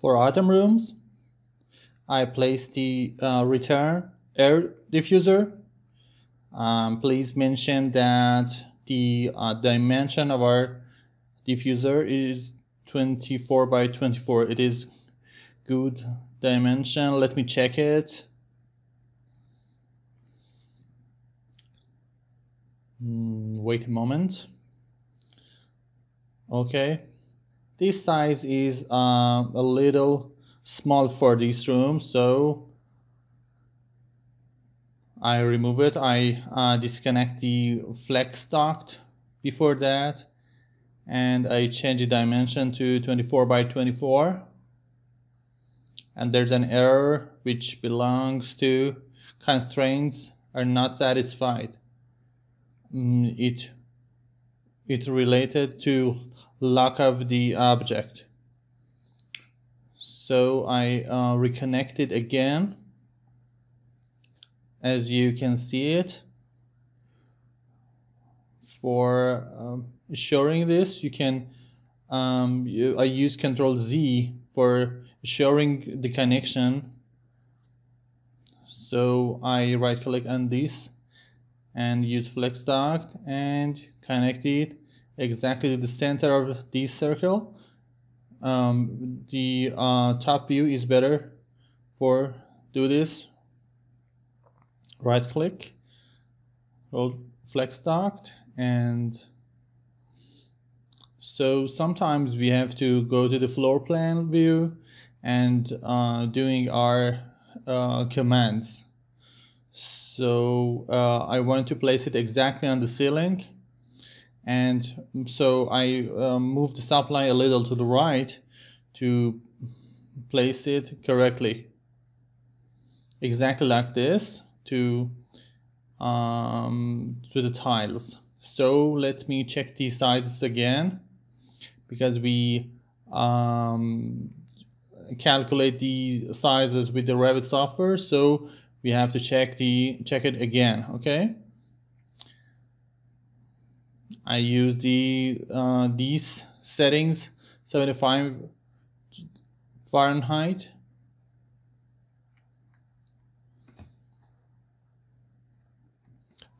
For item rooms, I placed the return air diffuser. Please mention that the dimension of our diffuser is 24 by 24. It is good dimension. Let me check it. Wait a moment. Okay, this size is a little small for this room, so I remove it. I disconnect the flex duct before that, and I change the dimension to 24 by 24. And there's an error which belongs to constraints are not satisfied. It related to lock of the object. So I reconnect it again. As you can see it, for showing this, you can I use Control Z for showing the connection. So I right click on this and use flex duct and connect it exactly to the center of this circle. The top view is better for do this. Right click, hold flex duct, and so sometimes we have to go to the floor plan view and doing our commands. So I want to place it exactly on the ceiling, and so I move the supply a little to the right to place it correctly, exactly like this to the tiles. So let me check the sizes again, because we calculate the sizes with the REVIT software, so we have to check it again. Okay, I use these settings, 75 Fahrenheit.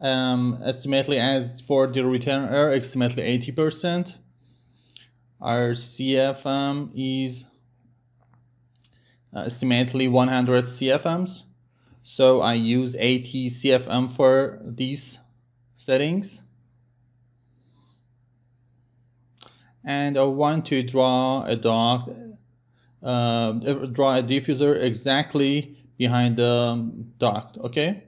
Estimately, as for the return air, estimately 80%. Our CFM is estimately 100 CFMs. So I use 80 CFM for these settings. And I want to draw a duct, draw a diffuser exactly behind the duct. Okay.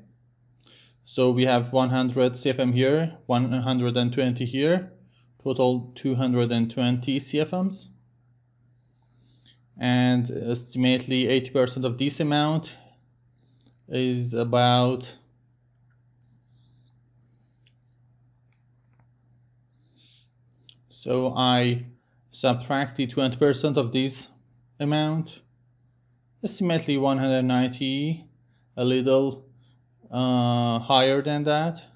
So we have 100 CFM here, 120 here, total 220 CFMs. And estimately 80% of this amount is about so I subtract the 20% of this amount, estimately 190, a little higher than that,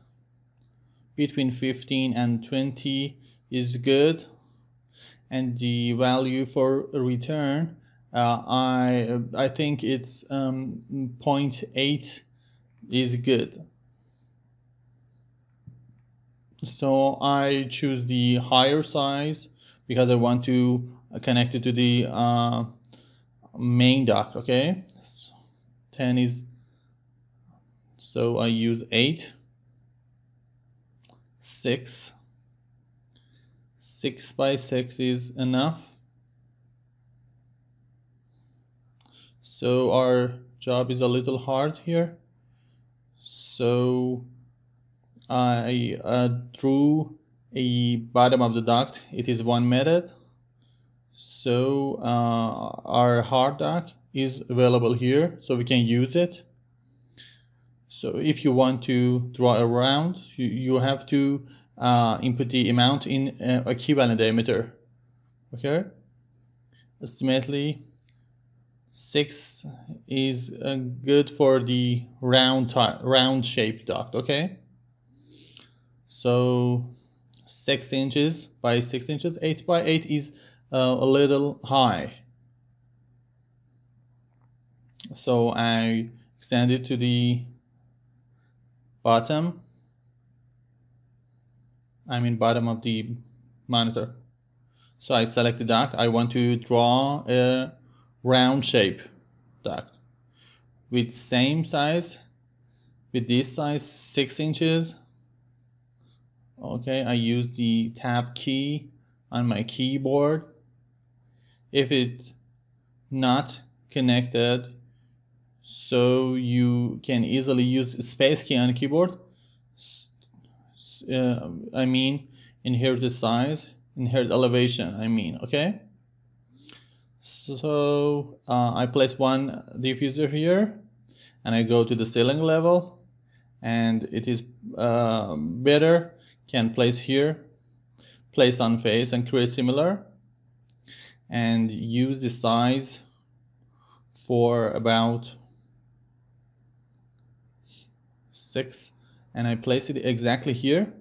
between 15 and 20 is good, and the value for return I think it's 0.8 is good. So I choose the higher size because I want to connect it to the main duct. Okay, 10 is, so I use 8, 6 by 6 is enough. So our job is a little hard here. So I drew a bottom of the duct. It is one method. So our hard duct is available here, so we can use it. So if you want to draw a round, you have to input the amount in equivalent diameter. Okay, estimately 6 is good for the round shaped duct. Okay, so 6 inches by 6 inches, 8 by 8 is a little high. So I extend it to the bottom. Bottom of the monitor. So I select the duct. I want to draw a round shape duct with same size, with this size 6 inches. Okay, I use the tab key on my keyboard. If it's not connected, so you can easily use space key on the keyboard. Inherit the size, inherit elevation, okay? So I place one diffuser here, and I go to the ceiling level, and it is better, can place here, place on face and create similar, and use the size for about 6, and I place it exactly here.